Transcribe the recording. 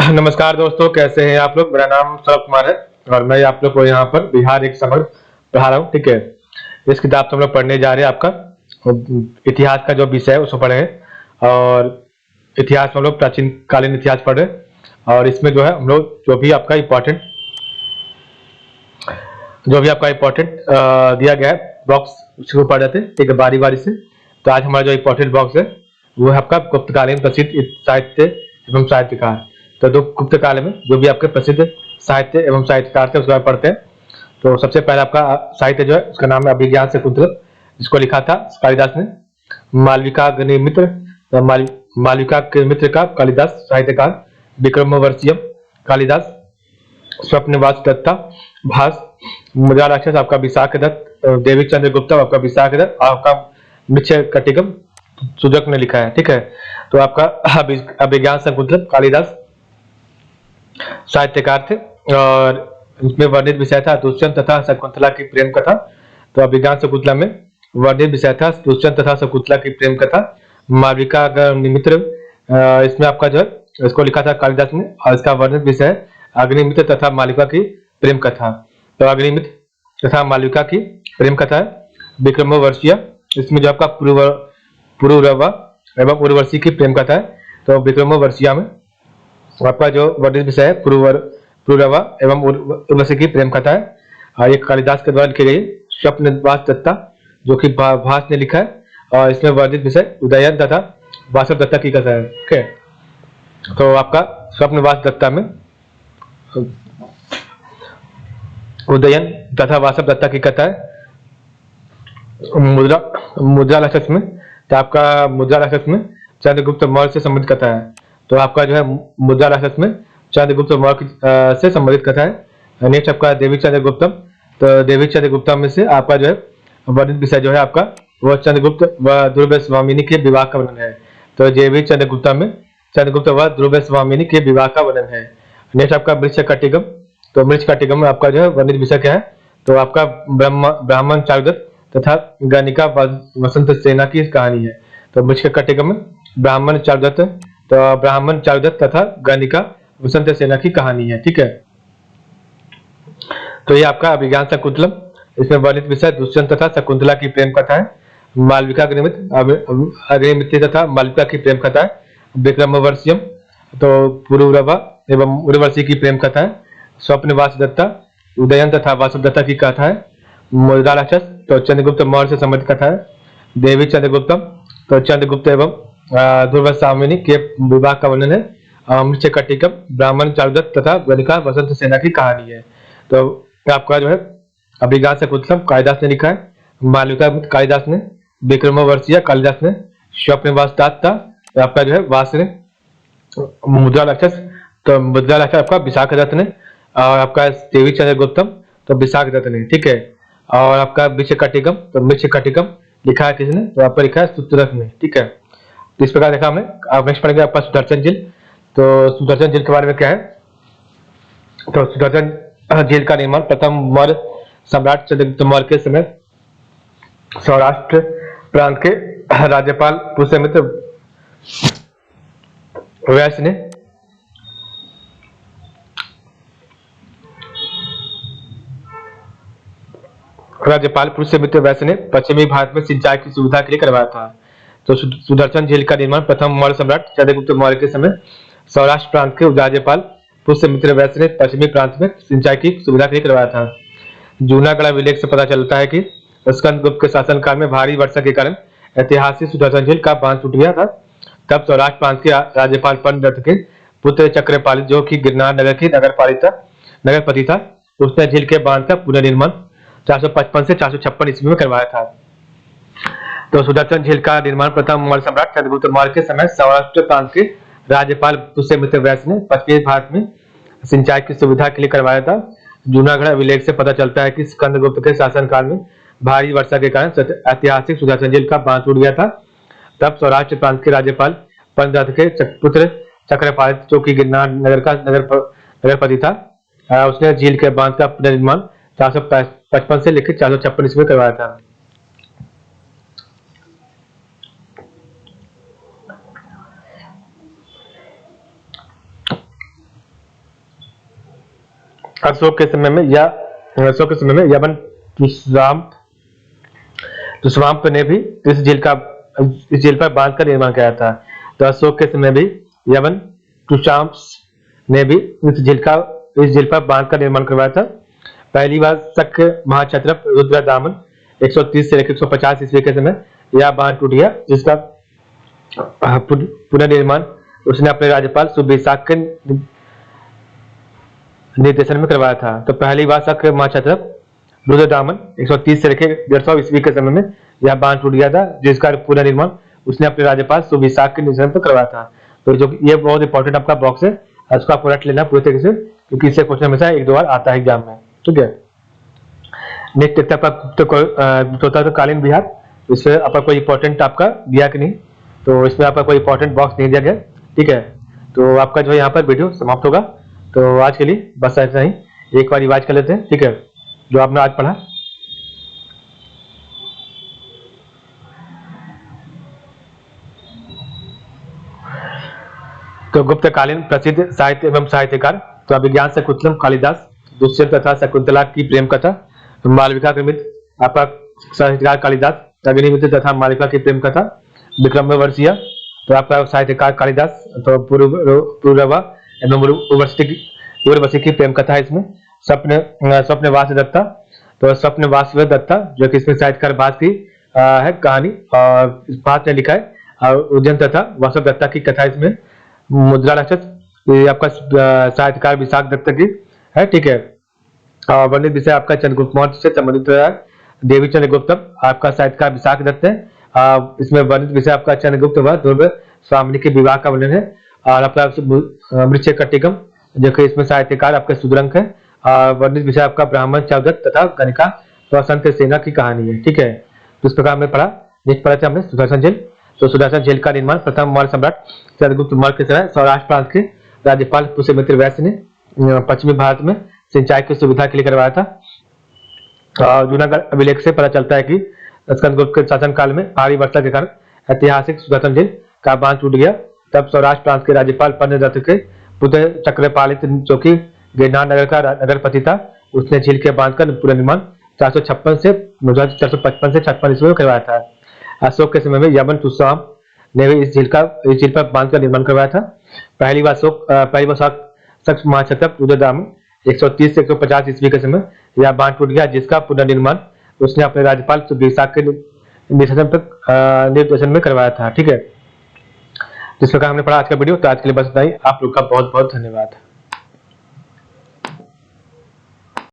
नमस्कार दोस्तों, कैसे हैं आप लोग। मेरा नाम सौरभ कुमार है और मैं आप लोग को यहाँ पर बिहार एक समग्र पढ़ा रहा हूँ। ठीक है, इस किताब से हम लोग पढ़ने जा रहे हैं। आपका इतिहास का जो विषय है उसको पढ़े हैं और इतिहास में हम लोग प्राचीन कालीन इतिहास पढ़ रहे हैं। और इसमें जो है हम लोग जो भी आपका इम्पोर्टेंट दिया गया है बॉक्स उसको पढ़ जाते हैं। ठीक है, बारी बारी से। तो आज हमारा जो इम्पोर्टेंट बॉक्स है वो है आपका गुप्तकालीन प्रसिद्ध साहित्य एवं साहित्यकार। तो दो गुप्तकाल में जो भी आपके प्रसिद्ध साहित्य एवं साहित्यकार थे उसके बारे में पढ़ते हैं। तो सबसे पहले आपका साहित्य जो है उसका नाम है अभिज्ञान शकुंतल, जिसको लिखा था कालिदास ने। मालविका अग्निमित्र, मालविका के मित्र का कालिदास साहित्यकार। विक्रमोर्वशीयम कालिदास। स्वप्नवास दत्ता भास। मुद्रा राक्षस आपका विशाख दत्त। देवी चंद्र गुप्ता आपका विशाख दत्त। आपका मिच्छ कटिगम सुजक ने लिखा है। ठीक है, तो आपका अभिज्ञान शकुंतल कालिदास साहित्यकार थे और इसमें वर्णित विषय था दुष्यंत तथा शकुंतला की प्रेम कथा। तो अभिज्ञान शकुंतला में वर्णित विषय था दुष्यंत तथा शकुंतला की प्रेम कथा। मालविका अग्निमित्र, इसमें आपका जो है इसको लिखा था कालिदास ने और इसका वर्णित विषय है अग्निमित्र तथा मालविका की प्रेम कथा। तो अग्निमित्र तथा मालविका की प्रेम कथा है। विक्रमोर्वशीय, इसमें जो आपका पुरुरवा एवं उर्वशी की प्रेम कथा है। तो विक्रमोर्वशीय में आपका जो वर्णित विषय है पुरुरवा एवं उर्वशी की प्रेम कथा है और ये कालिदास के द्वारा लिखी गई स्वप्नवास दत्ता, जो कि भास ने लिखा है। और इसमें वर्णित विषय उदयन तथा वासव दत्ता की कथा है। ठीक है, तो आपका स्वप्नवास दत्ता में उदयन तथा वासव दत्ता की कथा है। मुद्रा मुद्रा राक्षस में, तो आपका मुद्रा राक्षस में चंद्रगुप्त मौर्य से संबंधित कथा है। तो आपका जो है मुद्रा राक्षस में चंद्रगुप्त मौर्य से संबंधित कथा है। नेक्स्ट आपका देवी चंद्रगुप्तम। तो देवी चंद्रगुप्तम में से आपका जो है वर्णित विषय जो है आपका वह चंद्रगुप्त व ध्रुव स्वामिनी के विवाह का वर्णन है। तो देवी चंद्रगुप्ता में चंद्रगुप्त व ध्रुव स्वामिनी के विवाह का वर्णन है। नेक्स्ट आपका वृक्ष कटिगम। तो वृक्ष कटिगम में आपका जो है वर्णित विषय क्या है, तो आपका ब्राह्मण चारुदत्त तथा गणिका वसंत सेना की कहानी है। तो वृक्ष कटिगम में ब्राह्मण चारुदत्त, तो ब्राह्मण चारुदत्त तथा गणिका वसंत सेना की कहानी है। ठीक है, तो ये आपका अभिज्ञान शकुंतलम, इसमें वर्णित विषय दुष्यंत तथा शकुंतला की प्रेम कथा है। मालविका अग्निमित्र तथा मालविका की प्रेम कथा है। विक्रमोर्वशीयम, तो पुरुरवा एवं उर्वशी की प्रेम कथा है। स्वप्नवास दत्ता उदयन तथा वासव दत्ता की कथा है। मुद्रा राक्षस, तो चंद्रगुप्त मौर्य से संबंधित कथा है। देवी चंद्रगुप्तम, तो चंद्रगुप्त एवं ध्रुव स्वामिनी के विवाह का वर्णन है। मृक्ष कटिकम ब्राह्मण चारुदत्त तथा गणिका वसंत सेना की कहानी है। तो आपका जो है अभिज्ञान शकुंतलम कालिदास ने लिखा है। मालविका कालिदास ने। विक्रमोर्वशीय कालिदास ने। स्वप्नवास दत्ता आपका जो है वास ने। मुद्रा राक्षस, तो मुद्रा राक्षस आपका विशाख दत्त ने। और आपका देवी चंद्रगुप्तम, तो विशाख दत्त ने। ठीक है, और आपका वृक्ष कटिकम, तो वृक्ष कटिकम लिखा है किसने, तो आपका लिखा है सुतरक ने। ठीक है, तो इस प्रकार देखा हमने। आप नेक्स्ट पढ़ेंगे आपका सुदर्शन झील। तो सुदर्शन झील के बारे में क्या है, तो सुदर्शन झील का निर्माण प्रथम मौर्य सम्राट चंद्रगुप्त मौर्य के समय सौराष्ट्र प्रांत के राज्यपाल पुष्यमित्र वैश्य ने पश्चिमी भारत में सिंचाई की सुविधा के लिए करवाया था। तो सुदर्शन झील का निर्माण प्रथम मौर्य सम्राट चंद्रगुप्त मौर्य के समय सौराष्ट्र प्रांत के राज्यपाल पुष्यमित्र वैश्य ने पश्चिमी प्रांत में सिंचाई की सुविधा के लिए करवाया था। जूनागढ़ अभिलेख से पता चलता है कि स्कंदगुप्त के शासनकाल में भारी वर्षा के कारण ऐतिहासिक सुदर्शन झील का बांध टूट गया था। तब सौराष्ट्र प्रांत के राज्यपाल पंडरथ के पुत्र चक्रपाली, जो कि गिरनार नगर की नगरपति था, उसने झील के बांध का पुनर्निर्माण 455 से 456 ईस्वी में करवाया था। तो सुदर्शन झील का निर्माण प्रथम मौर्य सम्राट चंद्रगुप्त मौर्य के समय सौराष्ट्र प्रांत के राज्यपाल पुष्यमित्र वैश्य ने पश्चिमी भारत में सिंचाई की सुविधा के लिए करवाया था। जूनागढ़ अभिलेख से पता चलता है कि स्कंदगुप्त के शासनकाल में भारी वर्षा के कारण ऐतिहासिक सुदर्शन झील का बांध टूट गया था। तब सौराष्ट्र प्रांत के राज्यपाल पंडरथ के पुत्र चक्रपाली, जो कि गिरनार नगर का नगरपति था, उसने झील के बांध का पुनर्निर्माण 455 से लेकर 456 ईस्वी में करवाया था। अशोक के समय में यवन तुस्वाम्प ने भी इस झील पर बांध का निर्माण किया था। तो अशोक के समय भी यवन तुस्वाम्प ने भी इस झील पर बांध का निर्माण करवाया था। पहली बार शक महाक्षत्रप रुद्रदामन 130 से लेकर 150 ईस्वी के समय यह बांध टूट गया, जिसका पुनर्निर्माण उसने अपने राज्यपाल सुविशाख के निर्देशन में करवाया था। तो पहली बार शक महाक्षत्रप रुद्रदामन 130 से लेकर 150 ईस्वी के समय में यह बांध टूट गया था, जिसका पुनर्निर्माण उसने अपने राज्यपाल सुविशाख के निर्देशन पर करवाया था। तो जो ये बहुत इंपॉर्टेंट आपका बॉक्स है, उसका आप पलट लेना पूरे तरीके से, क्योंकि इससे क्वेश्चन हमेशा 1-2 बार आता है एग्जाम में। ठीक है, नेक्स्ट आपका कालीन बिहार, इसमें आपका कोई इंपॉर्टेंट आपका दिया कि नहीं, तो इसमें आपका कोई इंपॉर्टेंट बॉक्स नहीं दिया गया। ठीक है, तो आपका जो है यहाँ पर वीडियो समाप्त होगा। तो आज के लिए बस ऐसा ही, एक बार रिवाइज कर लेते हैं। ठीक है, जो आपने आज पढ़ा। तो गुप्तकालीन प्रसिद्ध साहित्य एवं साहित्यकार, तो अभिज्ञान शकुंतलम कालिदास, दुष्यंत तथा शकुंतला की प्रेम कथा, मालविका निर्मित आपका साहित्यकार कालिदास, अग्निमित्र तथा मालविका की प्रेम कथा, विक्रमोर्वशीय तो आपका साहित्यकार कालिदास, तो पुरुरवा एवं उर्वशी की प्रेम कथा है इसमें। स्वप्नवास दत्ता, तो स्वप्नवास दत्ता जो कि इसमें साहित्यकार भास की है कहानी, और भास ने लिखा है, और उज्जैन तथा वासव दत्ता की कथा इसमें। मुद्रा राक्षस, ये आपका साहित्यकार विशाख दत्त की है। ठीक है, और वर्णित विषय आपका चंद्रगुप्त मौर्य से संबंधित है। देवी चंद्रगुप्तम आपका साहित्यकार विशाख दत्त है। इसमें वर्णित विषय आपका चंद्रगुप्त व ध्रुव स्वामिनी के विवाह का वर्णन है। और आपका मृच्छक कट्टिकम जो कि इसमें साहित्यकार आपका सुदरंक है। वर्णित विषय आपका ब्राह्मण चौदत्त तथा गणिका वसंत सेना की कहानी है। ठीक है, तो इस प्रकार हमने पढ़ा। नेक्स्ट पढ़ा था हमने सुदर्शन झील। तो सुदर्शन झील का निर्माण प्रथम मौर्य सम्राट चंद्रगुप्त मौर्य के समय सौराष्ट्र प्रांत के राज्यपाल पुष्यमित्र वैश्य ने पश्चिमी भारत में सिंचाई की सुविधा के लिए करवाया था। जूनागढ़ अभिलेख से पता चलता है कि स्कंदगुप्त के शासनकाल में भारी वर्षा के कारण ऐतिहासिक सुदर्शन झील का बांध टूट गया। तब सौराष्ट्र प्रांत के राज्यपाल पंद्रदत्त के पुत्र चक्रपालित, जो कि गिरनार नगर का नगरपति था, उसने झील के बांध का पुनर्निर्माण 455 से 56 ईस्वी में करवाया था। अशोक के समय में यवन तुस्वाम्प ने भी इस झील पर बांध का निर्माण करवाया था। पहली बार शक महाक्षत्रप रुद्रदामन 130 से 150 ईस्वी के समय यह बांध टूट गया, जिसका पुनर्निर्माण उसने अपने राज्यपाल सुविशाख के निर्देशन में करवाया था। ठीक है, जिस प्रकार हमने पढ़ा आज का वीडियो। तो आज के लिए बस इतना ही। आप लोग का बहुत बहुत धन्यवाद।